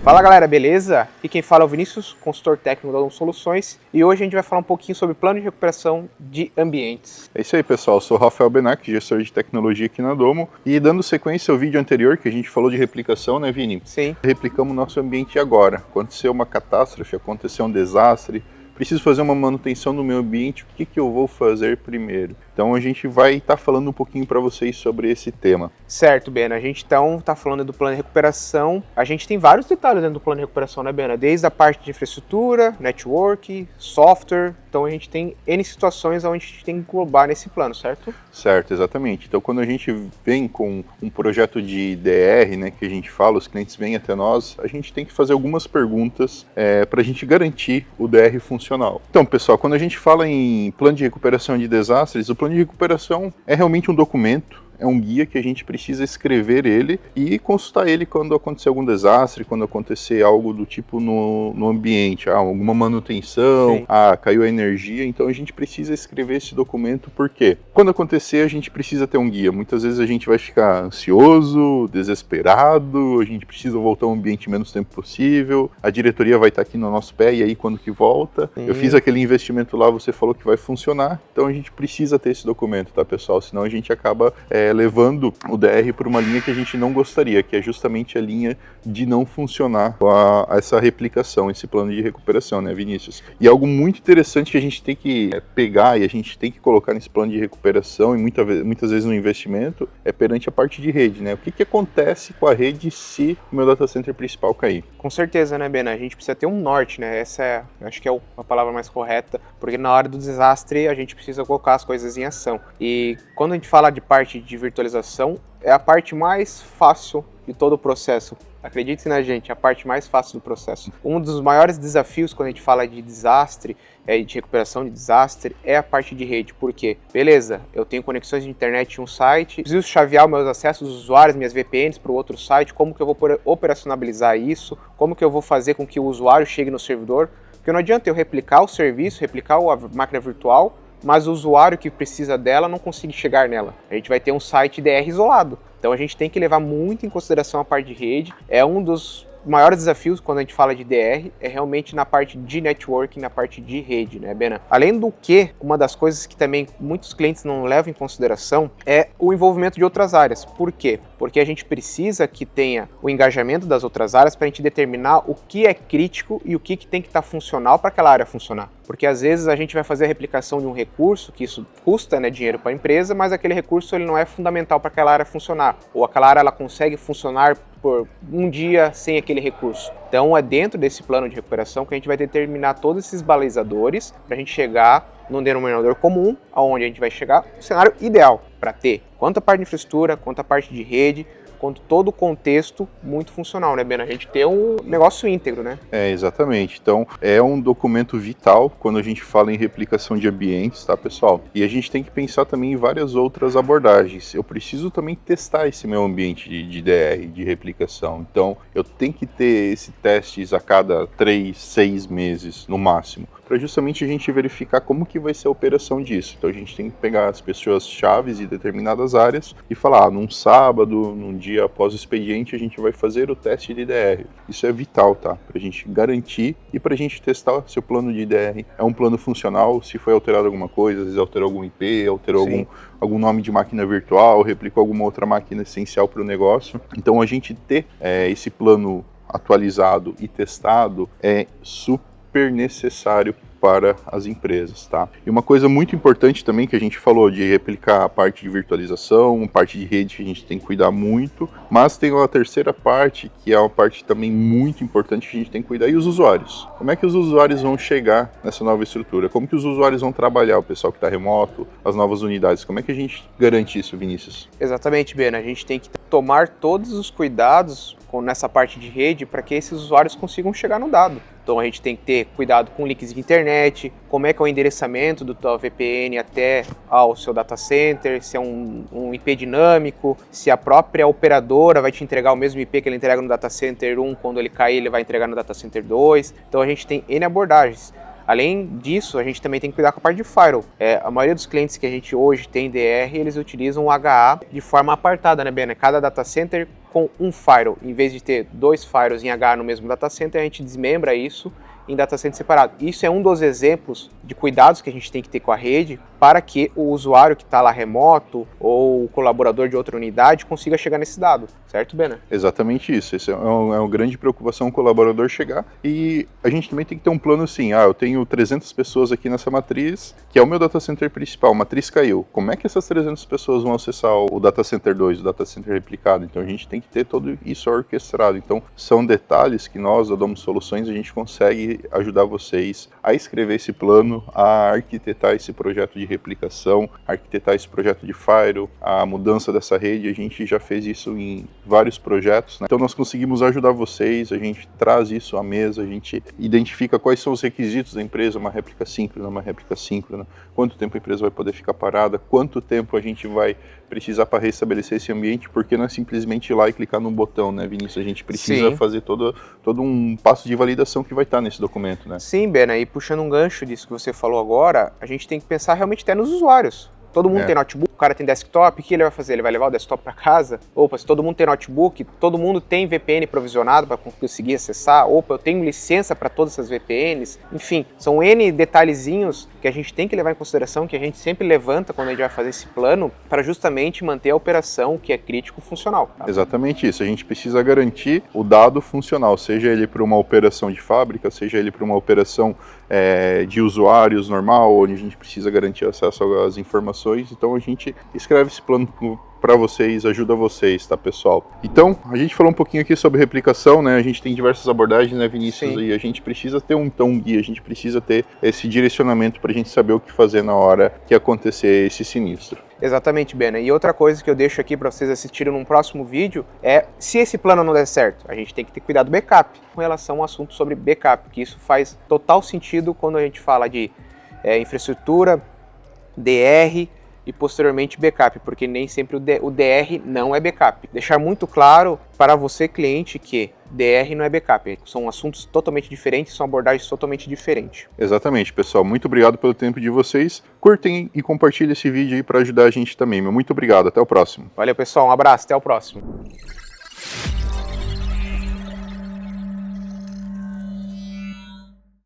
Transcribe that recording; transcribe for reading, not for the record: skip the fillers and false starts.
Fala galera, beleza? Aqui quem fala é o Vinícius, consultor técnico da Dom Soluções, e hoje a gente vai falar um pouquinho sobre plano de recuperação de ambientes. É isso aí, pessoal. Eu sou o Rafael Benac, gestor de tecnologia aqui na Domo, e dando sequência ao vídeo anterior que a gente falou de replicação, né, Vini? Sim. Replicamos o nosso ambiente agora. Aconteceu uma catástrofe, aconteceu um desastre, preciso fazer uma manutenção no meu ambiente, o que eu vou fazer primeiro? Então a gente vai estar falando um pouquinho para vocês sobre esse tema. Certo, Bena. A gente então está falando do plano de recuperação. A gente tem vários detalhes dentro do plano de recuperação, né, Bena? Desde a parte de infraestrutura, network, software. Então a gente tem N situações onde a gente tem que englobar nesse plano, certo? Certo, exatamente. Então quando a gente vem com um projeto de DR, né, que a gente fala, os clientes vêm até nós, a gente tem que fazer algumas perguntas para a gente garantir o DR funcional. Então, pessoal, quando a gente fala em plano de recuperação de desastres, o plano de recuperação é realmente um documento, é um guia que a gente precisa escrever ele e consultar ele quando acontecer algum desastre, quando acontecer algo do tipo no ambiente, alguma manutenção, Sim. Caiu a energia, então a gente precisa escrever esse documento, porque quando acontecer a gente precisa ter um guia. Muitas vezes a gente vai ficar ansioso, desesperado, a gente precisa voltar ao ambiente menos tempo possível, a diretoria vai estar aqui no nosso pé, e aí quando que volta? Sim. Eu fiz aquele investimento lá, você falou que vai funcionar, então a gente precisa ter esse documento, tá, pessoal? Senão a gente acaba levando o DR por uma linha que a gente não gostaria, que é justamente a linha de não funcionar essa replicação, esse plano de recuperação, né, Vinícius? E algo muito interessante que a gente tem que pegar e a gente tem que colocar nesse plano de recuperação, e muitas vezes no investimento, é perante a parte de rede, né? O que acontece com a rede se o meu data center principal cair? Com certeza, né, Bena? A gente precisa ter um norte, né? Essa acho que é a palavra mais correta, porque na hora do desastre a gente precisa colocar as coisas em ação. E quando a gente fala de parte de virtualização, é a parte mais fácil de todo o processo. Acredite na gente, é a parte mais fácil do processo. Um dos maiores desafios quando a gente fala de desastre, de recuperação de desastre, é a parte de rede. Por quê? Beleza, eu tenho conexões de internet em um site, preciso chavear meus acessos dos usuários, minhas VPNs para o outro site, como que eu vou operacionalizar isso, como que eu vou fazer com que o usuário chegue no servidor, porque não adianta eu replicar o serviço, replicar a máquina virtual, mas o usuário que precisa dela não consegue chegar nela. A gente vai ter um site DR isolado. Então a gente tem que levar muito em consideração a parte de rede. É um dos maiores desafios quando a gente fala de DR, é realmente na parte de networking, na parte de rede, né, Bena? Além do que, uma das coisas que também muitos clientes não levam em consideração é o envolvimento de outras áreas. Por quê? Porque a gente precisa que tenha o engajamento das outras áreas para a gente determinar o que é crítico e o que tem que estar funcional para aquela área funcionar. Porque às vezes a gente vai fazer a replicação de um recurso, que isso custa, né, dinheiro para a empresa, mas aquele recurso ele não é fundamental para aquela área funcionar. Ou aquela área ela consegue funcionar por um dia sem aquele recurso. Então é dentro desse plano de recuperação que a gente vai determinar todos esses balizadores para a gente chegar num denominador comum, aonde a gente vai chegar no cenário ideal para ter quanto a parte de infraestrutura, quanto a parte de rede, quanto todo o contexto muito funcional, né, Bena? A gente ter um negócio íntegro, né? Exatamente. Então, é um documento vital quando a gente fala em replicação de ambientes, tá, pessoal? E a gente tem que pensar também em várias outras abordagens. Eu preciso também testar esse meu ambiente de DR, de replicação. Então, eu tenho que ter esses testes a cada 3, 6 meses, no máximo, para justamente a gente verificar como que vai ser a operação disso. Então a gente tem que pegar as pessoas chaves de determinadas áreas e falar, num sábado, num dia após o expediente, a gente vai fazer o teste de DR. Isso é vital, tá? Para a gente garantir e para a gente testar se o plano de DR é um plano funcional, se foi alterado alguma coisa, às vezes alterou algum IP, alterou algum nome de máquina virtual, replicou alguma outra máquina essencial para o negócio. Então a gente ter esse plano atualizado e testado é super necessário para as empresas, tá? E uma coisa muito importante também que a gente falou de replicar a parte de virtualização, parte de rede que a gente tem que cuidar muito, mas tem uma terceira parte que é uma parte também muito importante que a gente tem que cuidar, e os usuários. Como é que os usuários vão chegar nessa nova estrutura? Como que os usuários vão trabalhar, o pessoal que está remoto, as novas unidades? Como é que a gente garante isso, Vinícius? Exatamente, Bena. A gente tem que tomar todos os cuidados nessa parte de rede para que esses usuários consigam chegar no dado. Então a gente tem que ter cuidado com links de internet, como é que é o endereçamento do tua VPN até ao seu data center, se é um IP dinâmico, se a própria operadora vai te entregar o mesmo IP que ele entrega no data center 1, quando ele cair ele vai entregar no data center 2. Então a gente tem N abordagens. Além disso, a gente também tem que cuidar com a parte de firewall. A maioria dos clientes que a gente hoje tem DR, eles utilizam o HA de forma apartada, né, Bena? Cada data center com um firewall. Em vez de ter 2 firewalls em H no mesmo data center, a gente desmembra isso em data center separado. Isso é um dos exemplos de cuidados que a gente tem que ter com a rede para que o usuário que está lá remoto ou o colaborador de outra unidade consiga chegar nesse dado, certo, Bena? Exatamente isso. Essa é uma grande preocupação o colaborador chegar, e a gente também tem que ter um plano assim, eu tenho 300 pessoas aqui nessa matriz, que é o meu data center principal, a matriz caiu. Como é que essas 300 pessoas vão acessar o data center 2, o data center replicado? Então a gente tem que ter tudo isso orquestrado. Então são detalhes que nós, da Domo Soluções, a gente consegue ajudar vocês a escrever esse plano, a arquitetar esse projeto de replicação, arquitetar esse projeto de firewall, a mudança dessa rede. A gente já fez isso em vários projetos, né? Então nós conseguimos ajudar vocês, a gente traz isso à mesa, a gente identifica quais são os requisitos da empresa, uma réplica síncrona, quanto tempo a empresa vai poder ficar parada, quanto tempo a gente vai precisar para restabelecer esse ambiente, porque não é simplesmente ir lá e clicar num botão, né, Vinícius? A gente precisa fazer todo um passo de validação que vai estar nesse documento, né? Sim, Bena, e puxando um gancho disso que você falou agora, a gente tem que pensar realmente até nos usuários. Todo mundo tem notebook, o cara tem desktop, o que ele vai fazer? Ele vai levar o desktop para casa? Opa, se todo mundo tem notebook, todo mundo tem VPN provisionado para conseguir acessar? Opa, eu tenho licença para todas essas VPNs? Enfim, são N detalhezinhos que a gente tem que levar em consideração, que a gente sempre levanta quando a gente vai fazer esse plano, para justamente manter a operação, que é crítico, funcional. Tá? Exatamente isso, a gente precisa garantir o dado funcional, seja ele para uma operação de fábrica, seja ele para uma operação de usuários normal, onde a gente precisa garantir acesso às informações. Então a gente escreve esse plano para vocês, ajuda vocês, tá, pessoal? Então, a gente falou um pouquinho aqui sobre replicação, né? A gente tem diversas abordagens, né, Vinícius? Sim. E a gente precisa ter um guia, a gente precisa ter esse direcionamento para a gente saber o que fazer na hora que acontecer esse sinistro. Exatamente, Bena. E outra coisa que eu deixo aqui para vocês assistirem num próximo vídeo é, se esse plano não der certo, a gente tem que ter cuidado do backup, com relação ao assunto sobre backup, que isso faz total sentido quando a gente fala de infraestrutura, DR e posteriormente backup, porque nem sempre o DR não é backup. Deixar muito claro para você, cliente, que DR não é backup, são assuntos totalmente diferentes, são abordagens totalmente diferentes. Exatamente, pessoal, muito obrigado pelo tempo de vocês, curtem e compartilhem esse vídeo aí para ajudar a gente também, muito obrigado, até o próximo. Valeu, pessoal, um abraço, até o próximo.